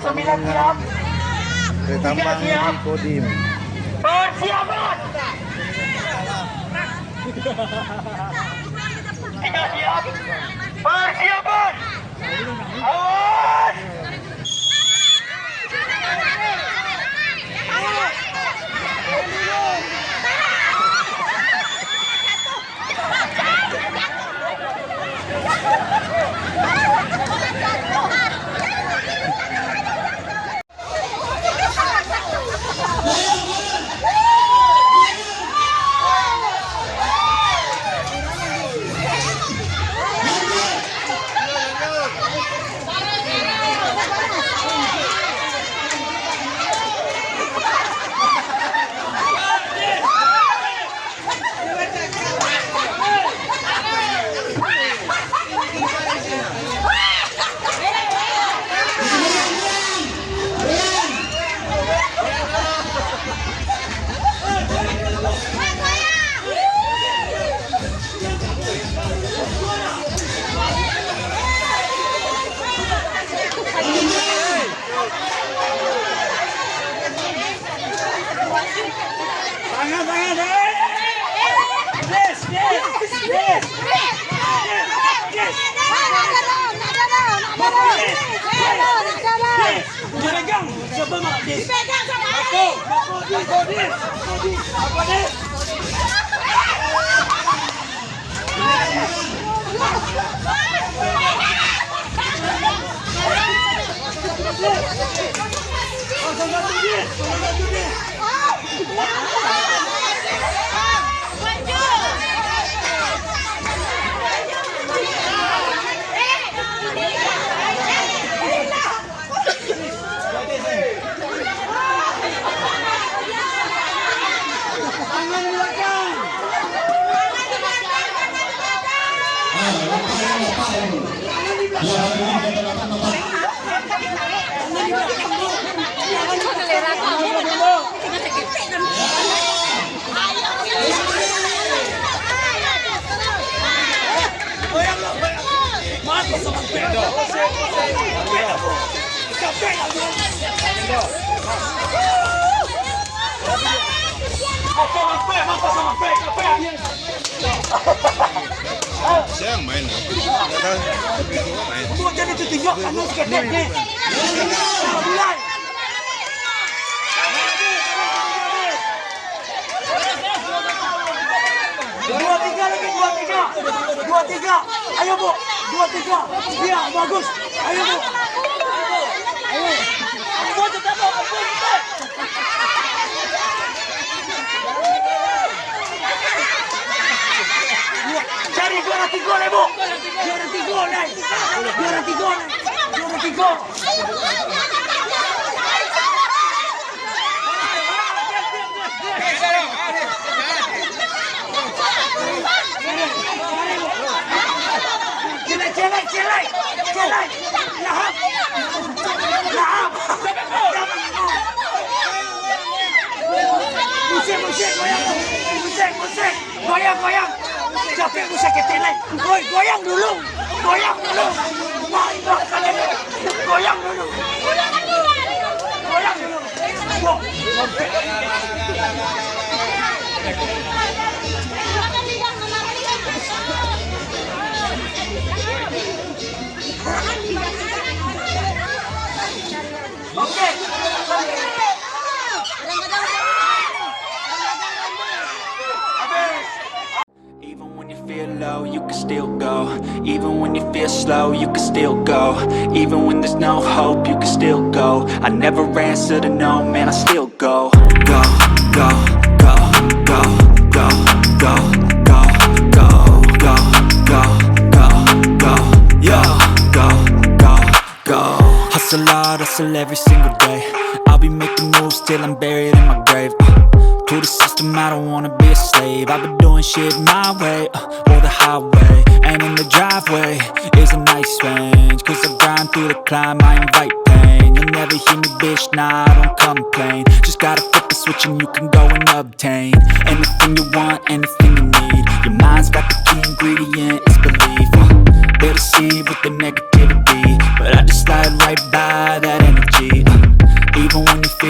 9 siap. Ditambah di Kodim. Persiapan. 3 siap. Persiapan. Awas. Dipegang siapa mak dis? Dipegang sama aku. Aku dis. Apa dis? Siang main. Mau jadi ditunjuk anu sketnya. Bulan. Dua tiga. Ayo Bu, 2-3. Iya bagus. Ayo Bu. Ayo. Ampun tetap Bu, ampun. Cari juara 3 nih Bu. Juara 3 nih. Juara 3 nih. Juara 3. Celai. Lahap. Musik. Goyang. Capek musik ketelai. Goyang dulu. Goyang dulu. Even when you feel low, you can still go. Even when you feel slow, you can still go. Even when there's no hope, you can still go. I never answer to no, man, I still go. Go. Hustle hard, hustle every single day. I'll be making moves till I'm buried in my grave. To the system, I don't wanna be a slave. I've been doing shit my way, or the highway. And in the driveway is a nice range. Cause I grind through the climb, I invite pain. You'll never hear me, bitch, nah, I don't complain. Just gotta flip the switch and you can go and obtain anything you want, anything you need. Your mind's got the key ingredient, it's belief. They'll deceive with the negativity, but I just slide right by that energy.